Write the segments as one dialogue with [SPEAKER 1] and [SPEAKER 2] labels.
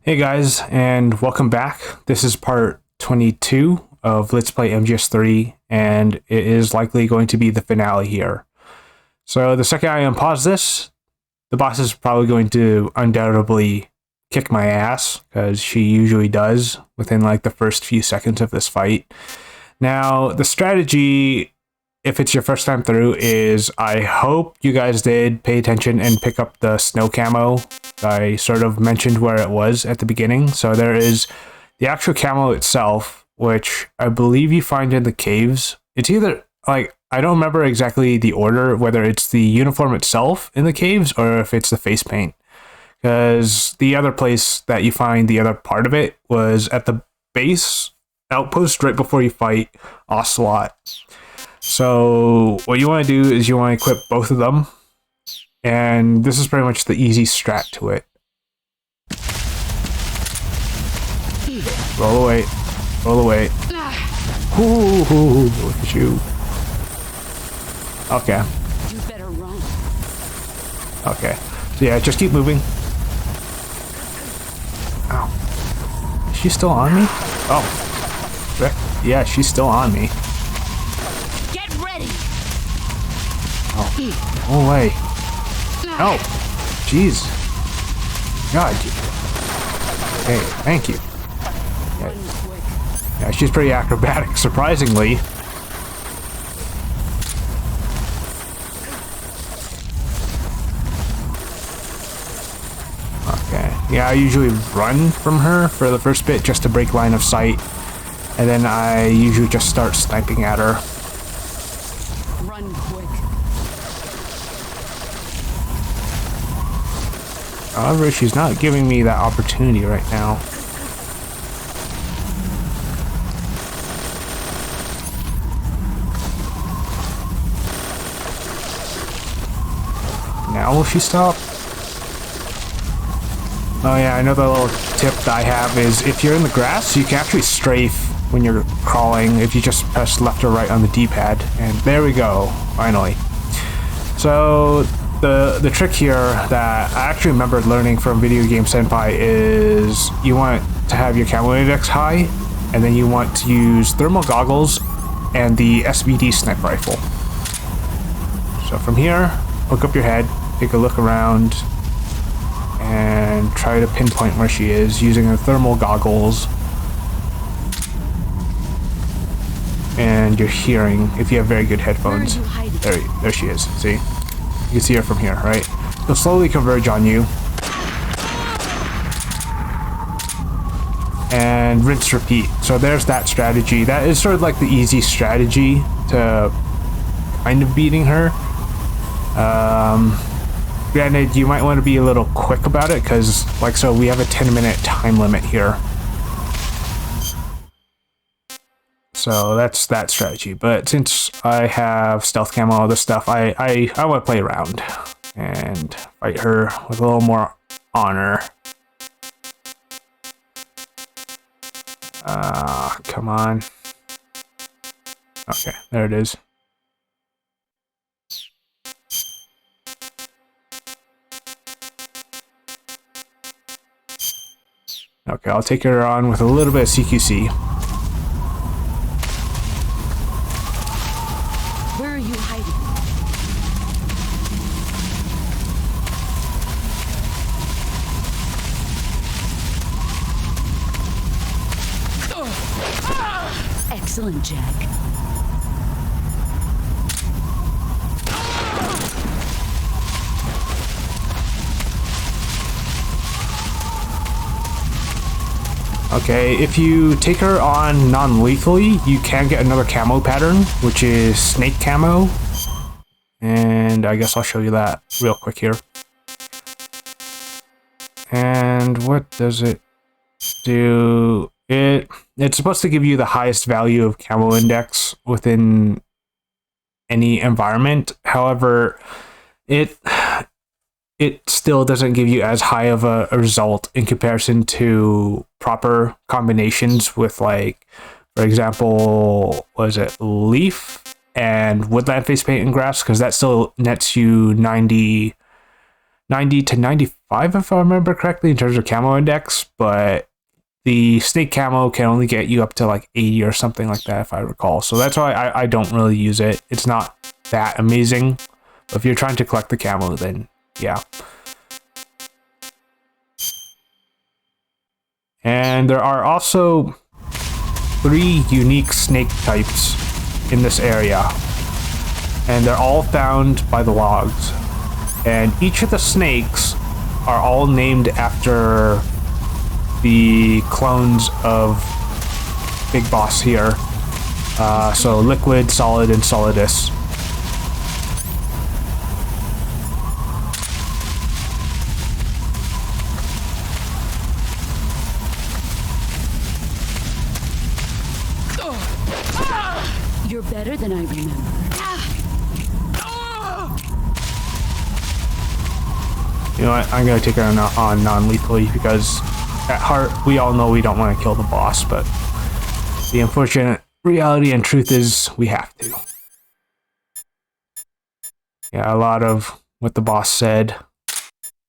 [SPEAKER 1] Hey guys, and welcome back. This is part 22 of Let's Play MGS3, and it is likely going to be the finale here. So the second I unpause this, the boss is probably going to undoubtedly kick my ass, because she usually does within like the first few seconds of this fight. Now, the strategy, if it's your first time through, is I hope you guys did pay attention and pick up the snow camo. I sort of mentioned where it was at the beginning. So there is the actual camo itself, which I believe you find in the caves. It's either, like, I don't remember exactly the order, whether it's the uniform itself in the caves or if it's the face paint. Because the other place that you find the other part of it was at the base outpost right before you fight Ocelot. So what you want to do is you want to equip both of them, and this is pretty much the easy strat to it. Roll away, roll away. Ooh, look at you. Okay.
[SPEAKER 2] You better run.
[SPEAKER 1] Okay. So yeah, just keep moving. Ow. Is she still on me? Oh. Yeah, she's still on me.
[SPEAKER 2] Get ready.
[SPEAKER 1] Oh. No way. No. Jeez. God. Hey, thank you. Yeah, she's pretty acrobatic, surprisingly. Okay. Yeah, I usually run from her for the first bit just to break line of sight. And then I usually just start sniping at her.
[SPEAKER 2] Run quick.
[SPEAKER 1] However, she's not giving me that opportunity right now. Now will she stop? Oh yeah, another little tip that I have is if you're in the grass, you can actually strafe when you're crawling if you just press left or right on the D-pad. And there we go, finally. So the trick here that I actually remembered learning from Video Game Senpai is you want to have your camo index high, and then you want to use thermal goggles and the SVD sniper rifle. So from here, hook up your head, take a look around, and try to pinpoint where she is using the thermal goggles and your hearing if you have very good headphones. There she is. See? You can see her from here, right? She'll slowly converge on you. And rinse, repeat. So there's that strategy. That is sort of like the easy strategy to kind of beating her. Granted, you might want to be a little quick about it, because, like, so we have a 10-minute time limit here. So that's that strategy. But since I have stealth camo, all this stuff, I want to play around and fight her with a little more honor. Come on. Okay, there it is. Okay, I'll take her on with a little bit of CQC.
[SPEAKER 2] Where are you hiding? Excellent, Jack.
[SPEAKER 1] Okay, if you take her on non-lethally, you can get another camo pattern, which is snake camo. And I guess I'll show you that real quick here. And what does it do? It's supposed to give you the highest value of camo index within any environment. However, it still doesn't give you as high of a result in comparison to proper combinations with, like, for example, what is it, leaf and woodland face paint and grass, because that still nets you 90 90 to 95, if I remember correctly, in terms of camo index, but the snake camo can only get you up to like 80 or something like that, if I recall. So that's why I don't really use it. It's not that amazing. But if you're trying to collect the camo, then yeah. And there are also 3 unique snake types in this area. And they're all found by the logs. And each of the snakes are all named after the clones of Big Boss here. So Liquid, Solid, and Solidus.
[SPEAKER 2] You're better than I remember.
[SPEAKER 1] You know what? I'm going to take it on non-lethally because at heart, we all know we don't want to kill the boss, but the unfortunate reality and truth is we have to. Yeah, a lot of what the boss said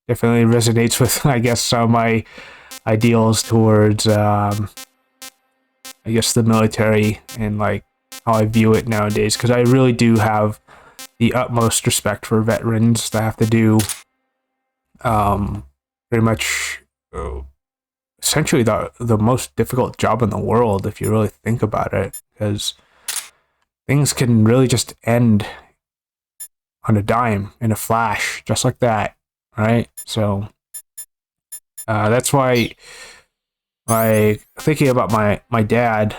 [SPEAKER 1] definitely resonates with, I guess, some of my ideals towards, I guess, the military and, like, how I view it nowadays, because I really do have the utmost respect for veterans that have to do pretty much essentially the most difficult job in the world, if you really think about it, because things can really just end on a dime, in a flash, just like that, right? So that's why, like, thinking about my dad,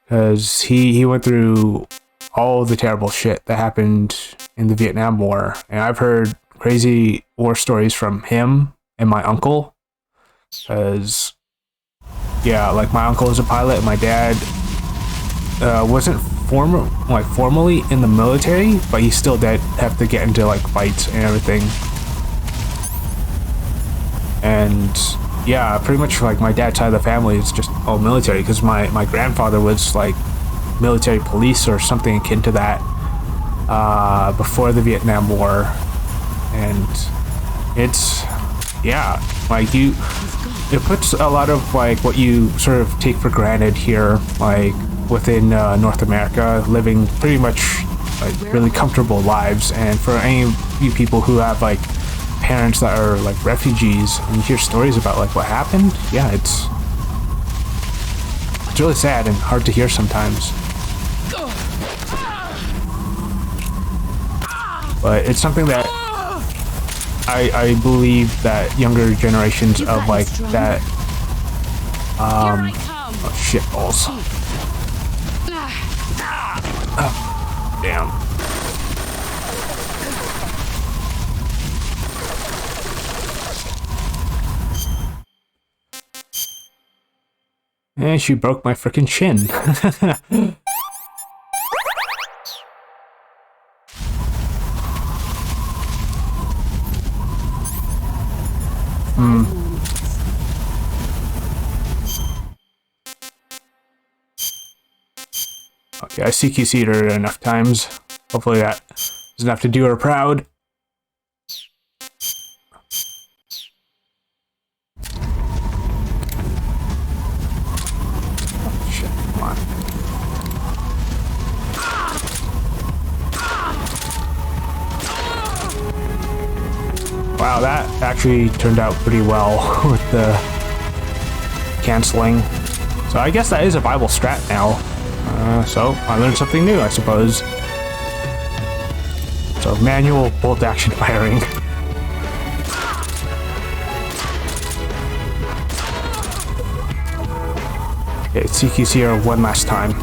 [SPEAKER 1] because he went through all the terrible shit that happened in the Vietnam War, and I've heard crazy war stories from him and my uncle, because yeah, like, my uncle is a pilot and my dad wasn't formally in the military, but he still did have to get into, like, fights and everything. And yeah, pretty much, like, my dad's side of the family is just all military, because my grandfather was, like, military police or something akin to that before the Vietnam War. And it's, yeah, like, it puts a lot of, like, what you sort of take for granted here, like, within North America, living pretty much, like, really comfortable lives. And for any of you people who have, like, parents that are, like, refugees, and you hear stories about, like, what happened, yeah, it's really sad and hard to hear sometimes. But it's something that I believe that younger generations of, like, that, oh, shit balls. Oh, damn. And she broke my frickin' chin. Okay, I CQC'd her enough times. Hopefully that is enough to do her proud. Oh, shit, come on. Wow, that actually turned out pretty well with the canceling. So I guess that is a viable strat now. So I learned something new, I suppose. So manual bolt action firing. Okay, CQC her one last time.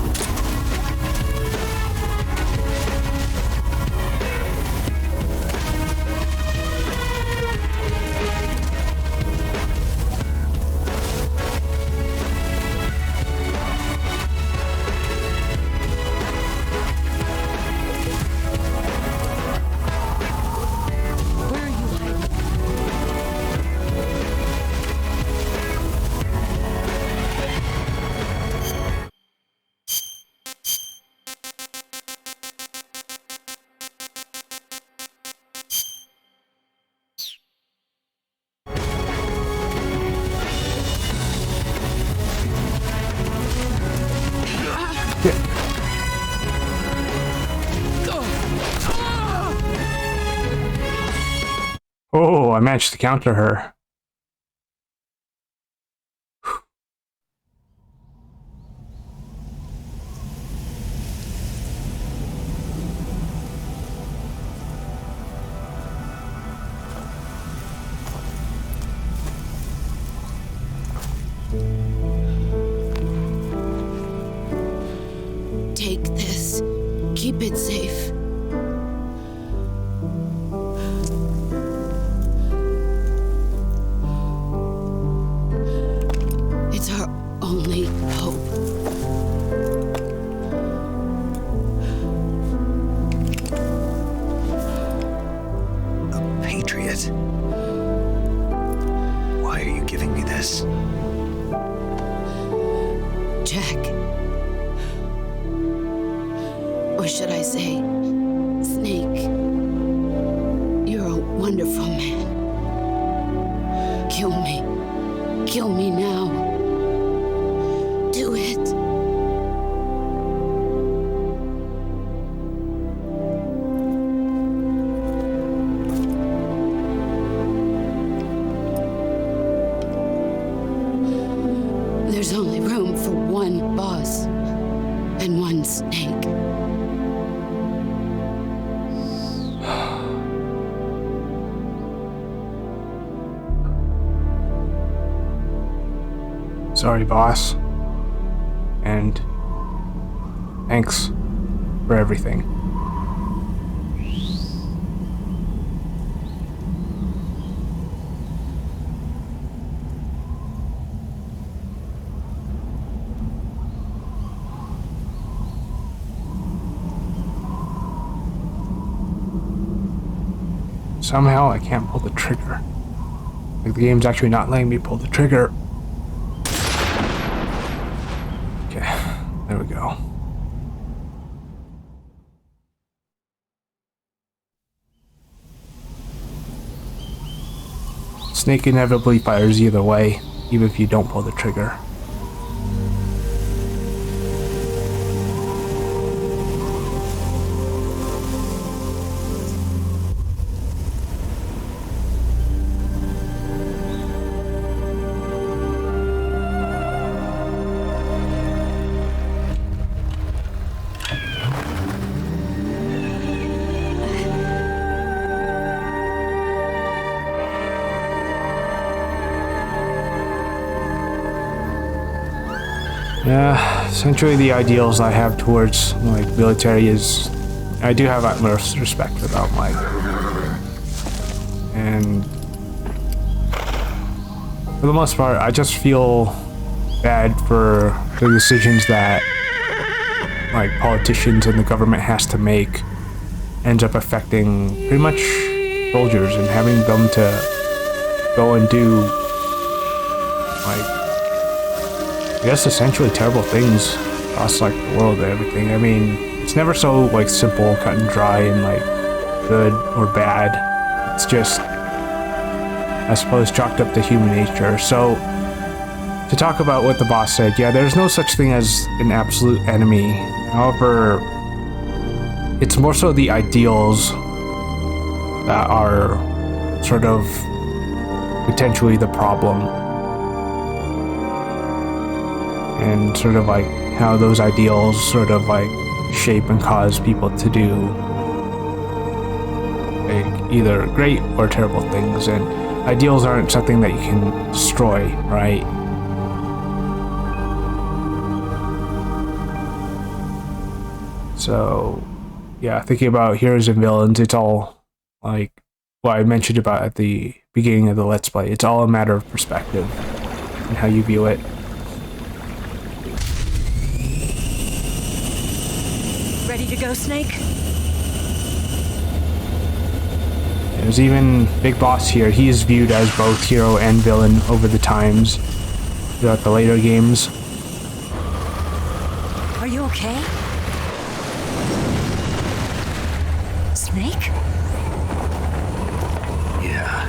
[SPEAKER 1] I managed to counter her.
[SPEAKER 2] Take this. Keep it safe. It's our only hope.
[SPEAKER 3] A patriot? Why are you giving me this?
[SPEAKER 2] Jack. Or should I say, Snake? You're a wonderful man. Kill me. Kill me now. Do it. There's only room for one boss and one snake.
[SPEAKER 1] Sorry, boss. And thanks for everything. Somehow I can't pull the trigger. Like the game's actually not letting me pull the trigger. Okay, there we go. Snake inevitably fires either way, even if you don't pull the trigger. Yeah, essentially the ideals I have towards like military is I do have utmost respect about Mike. And for the most part, I just feel bad for the decisions that like politicians and the government has to make ends up affecting pretty much soldiers and having them to go and do like I guess essentially terrible things across like the world and everything. I mean, it's never so like simple, cut and dry, and like good or bad. It's just, I suppose, chalked up to human nature. So to talk about what the boss said, yeah, there's no such thing as an absolute enemy. However, it's more so the ideals that are sort of potentially the problem. And sort of like how those ideals sort of like shape and cause people to do like either great or terrible things. And ideals aren't something that you can destroy, right? So yeah, thinking about heroes and villains, it's all like what I mentioned about at the beginning of the Let's Play. It's all a matter of perspective and how you view it.
[SPEAKER 4] Ready to go, Snake?
[SPEAKER 1] There's even Big Boss here. He is viewed as both hero and villain over the times throughout the later games.
[SPEAKER 4] Are you okay? Snake?
[SPEAKER 3] Yeah.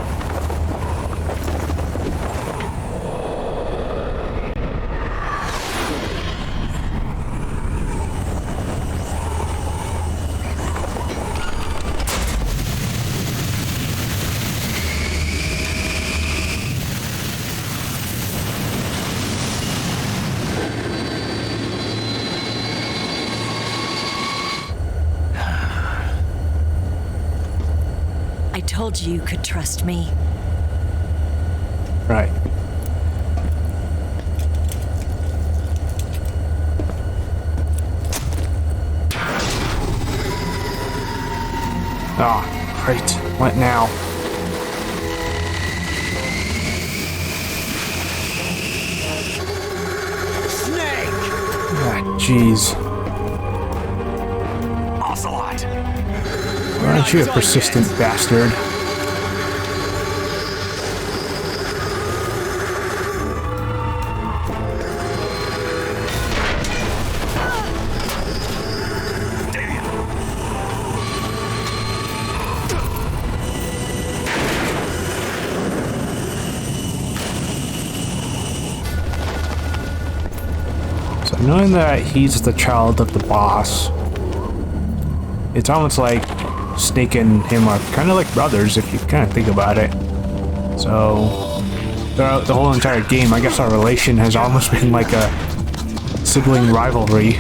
[SPEAKER 4] told you you could trust me.
[SPEAKER 1] Right. Ah, great. What now?
[SPEAKER 3] Snake!
[SPEAKER 1] Ah, jeez.
[SPEAKER 3] Ocelot!
[SPEAKER 1] Aren't you a persistent bastard? So knowing that he's the child of the boss, it's almost like Snake and him are kind of like brothers if you kind of think about it. So throughout the whole entire game, I guess our relation has almost been like a sibling rivalry.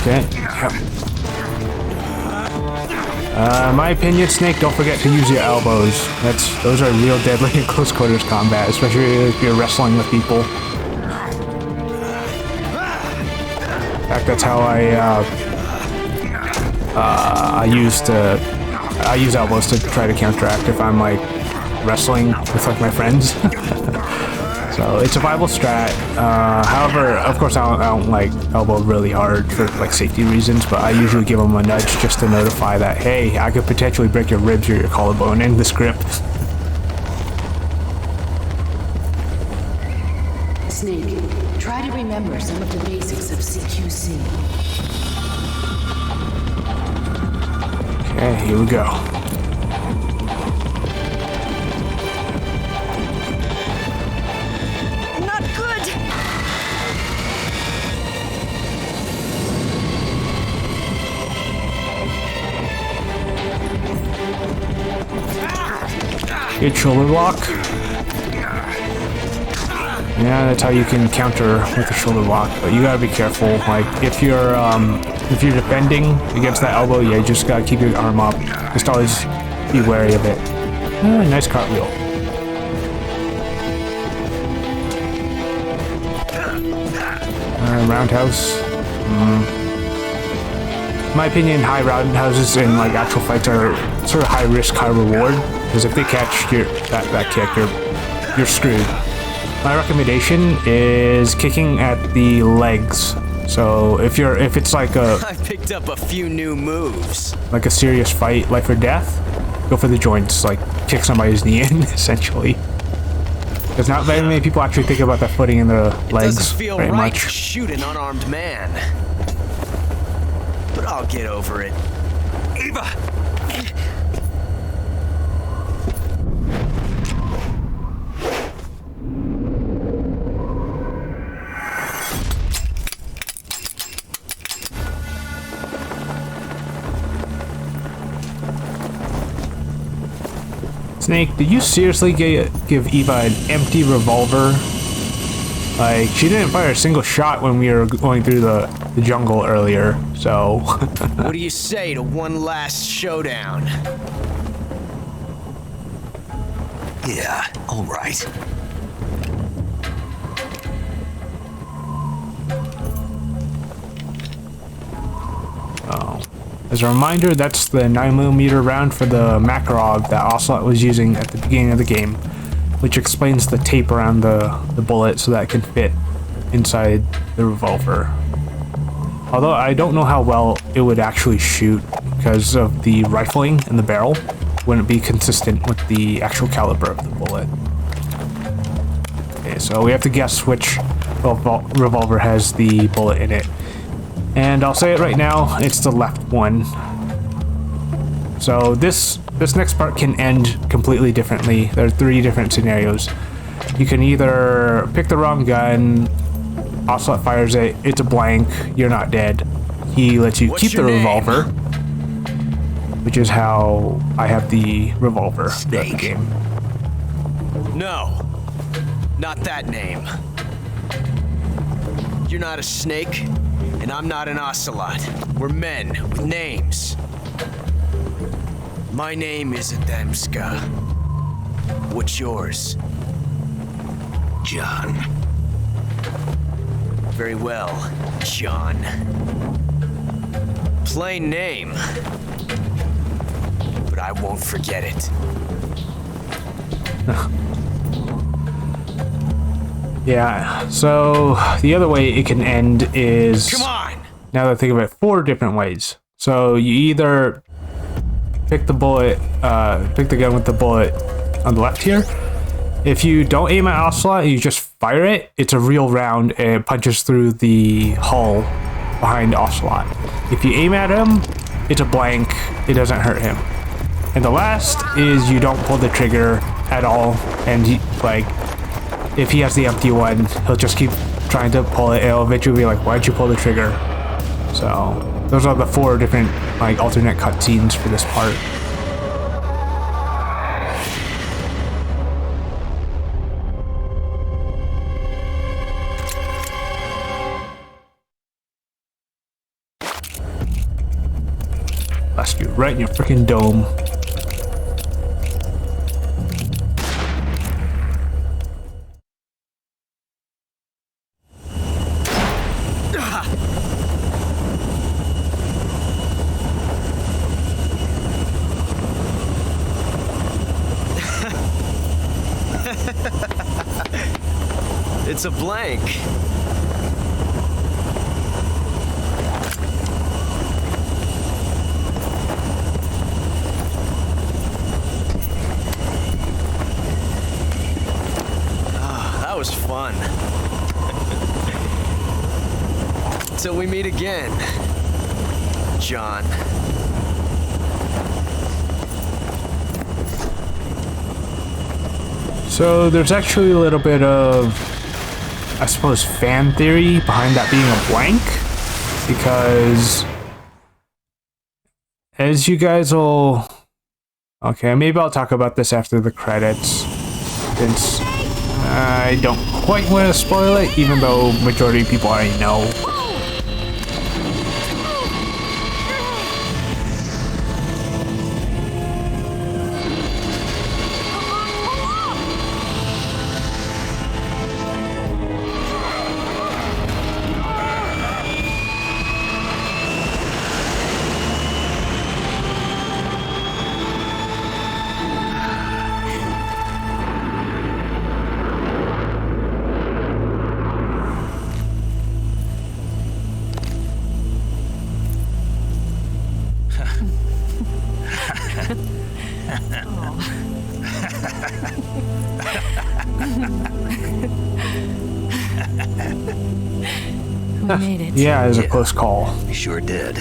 [SPEAKER 1] Okay. Yep. In my opinion, Snake, don't forget to use your elbows. Those are real deadly in close quarters combat, especially if you're wrestling with people. In fact, that's how I use elbows to try to counteract if I'm like wrestling with like my friends. So it's a viable strat. However, of course, I don't like elbow really hard for like safety reasons, but I usually give them a nudge just to notify that, hey, I could potentially break your ribs or your collarbone in this grip.
[SPEAKER 2] Snake, try to remember some of the basics of CQC.
[SPEAKER 1] Okay, here we go.
[SPEAKER 4] Not good!
[SPEAKER 1] Good shoulder lock. Yeah, that's how you can counter with a shoulder lock, but you gotta be careful. Like if you're defending against that elbow, yeah, you just gotta keep your arm up. Just always be wary of it. Nice cartwheel. Roundhouse. In my opinion, high roundhouses in like actual fights are sort of high risk, high reward. Because if they catch that kick, you're screwed. My recommendation is kicking at the legs. So if it's like
[SPEAKER 3] I've picked up a few new moves.
[SPEAKER 1] like a serious fight, life or death, go for the joints. Like kick somebody's knee in, essentially. Because not very many people actually think about that footing in their legs
[SPEAKER 3] Doesn't feel
[SPEAKER 1] very
[SPEAKER 3] right
[SPEAKER 1] much.
[SPEAKER 3] to shoot an unarmed man. But I'll get over it. Eva!
[SPEAKER 1] Snake, did you seriously give Eva an empty revolver? Like, she didn't fire a single shot when we were going through the jungle earlier, so...
[SPEAKER 3] What do you say to one last showdown? Yeah, all right.
[SPEAKER 1] Oh. As a reminder, that's the 9mm round for the Makarov that Ocelot was using at the beginning of the game, which explains the tape around the bullet so that it can fit inside the revolver. Although I don't know how well it would actually shoot because of the rifling in the barrel wouldn't be consistent with the actual caliber of the bullet. Okay, so we have to guess which revolver has the bullet in it. And I'll say it right now, it's the left one. So this next part can end completely differently. There are 3 different scenarios. You can either pick the wrong gun, Ocelot fires it, it's a blank, you're not dead. He lets you keep the revolver, which is how I have the revolver throughout the game.
[SPEAKER 3] No, not that name. You're not a snake, and And I'm not an ocelot. We're men with names. My name is Adamska. What's yours?
[SPEAKER 5] John.
[SPEAKER 3] Very well, John. Plain name. But I won't forget it.
[SPEAKER 1] Yeah, so the other way it can end is...
[SPEAKER 3] Come on!
[SPEAKER 1] Now that I think of it, 4 different ways. So you either pick the gun with the bullet on the left here. If you don't aim at Ocelot, you just fire it, it's a real round and it punches through the hull behind Ocelot. If you aim at him, it's a blank, it doesn't hurt him. And the last is you don't pull the trigger at all, and if he has the empty one, he'll just keep trying to pull it, and it'll eventually be like, why'd you pull the trigger? So those are the 4 different alternate cutscenes for this part. Blast you right in your freaking dome.
[SPEAKER 3] It's a blank. That was fun. Till we meet again, John.
[SPEAKER 1] So there's actually a little bit of, I suppose, fan theory behind that being a blank, because as you guys will... Okay, maybe I'll talk about this after the credits, since I don't quite want to spoil it, even though majority of people already know.
[SPEAKER 4] We made it.
[SPEAKER 1] Yeah, it was a close call.
[SPEAKER 5] We sure did.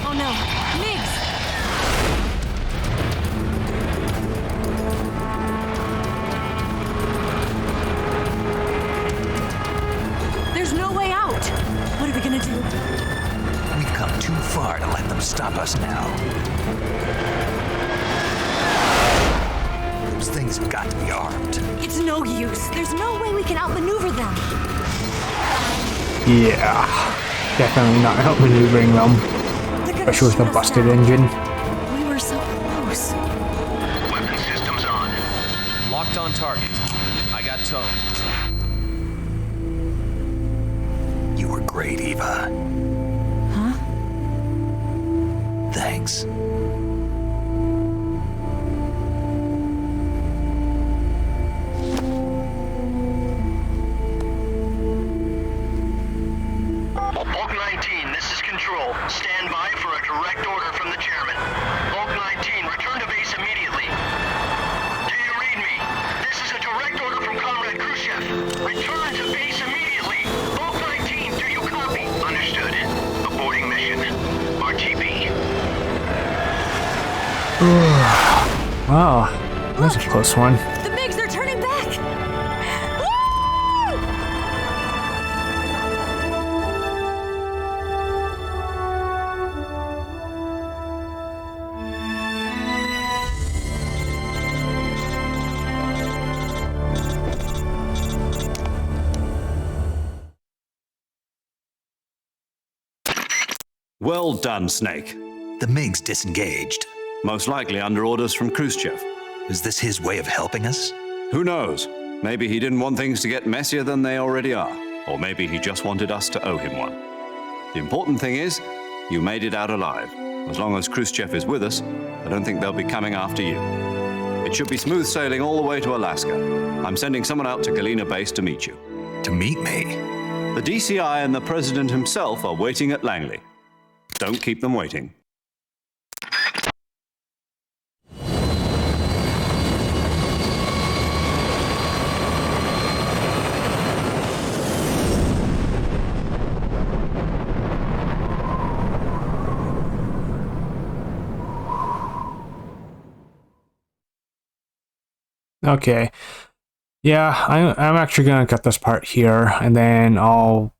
[SPEAKER 4] Oh no, Migs! There's no way out. What are we gonna do?
[SPEAKER 5] We've come too far to let them stop us now. Those things have got to be armed.
[SPEAKER 4] It's no use. There's no way we can outmaneuver them.
[SPEAKER 1] Yeah, definitely not outmaneuvering them,
[SPEAKER 4] They're gonna
[SPEAKER 1] especially with
[SPEAKER 4] shoot
[SPEAKER 1] a
[SPEAKER 4] us
[SPEAKER 1] busted
[SPEAKER 4] down.
[SPEAKER 1] engine.
[SPEAKER 4] We were so close.
[SPEAKER 6] Weapon systems on.
[SPEAKER 3] Locked on target. I got towed.
[SPEAKER 5] You were great, Eva.
[SPEAKER 4] Huh?
[SPEAKER 5] Thanks.
[SPEAKER 6] Bulk 19, this is Control. Stand by for a direct order from the chairman. Bulk 19, return to base immediately. Do you read me? This is a direct order from Comrade Khrushchev. Return to base immediately. Bulk 19, do you copy?
[SPEAKER 1] Wow, that's a close one.
[SPEAKER 4] The MiGs are turning back! Woo!
[SPEAKER 7] Well done, Snake.
[SPEAKER 5] The MiG's disengaged.
[SPEAKER 7] Most likely under orders from Khrushchev.
[SPEAKER 5] Is this his way of helping us?
[SPEAKER 7] Who knows? Maybe he didn't want things to get messier than they already are. Or maybe he just wanted us to owe him one. The important thing is, you made it out alive. As long as Khrushchev is with us, I don't think they'll be coming after you. It should be smooth sailing all the way to Alaska. I'm sending someone out to Galena Base to meet you.
[SPEAKER 5] To meet me?
[SPEAKER 7] The DCI and the President himself are waiting at Langley. Don't keep them waiting.
[SPEAKER 1] Okay. Yeah, I'm actually gonna cut this part here, and then I'll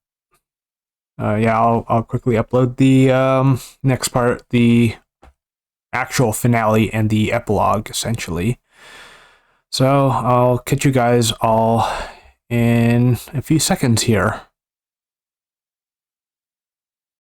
[SPEAKER 1] quickly upload the next part, the actual finale and the epilogue, essentially. So I'll catch you guys all in a few seconds here.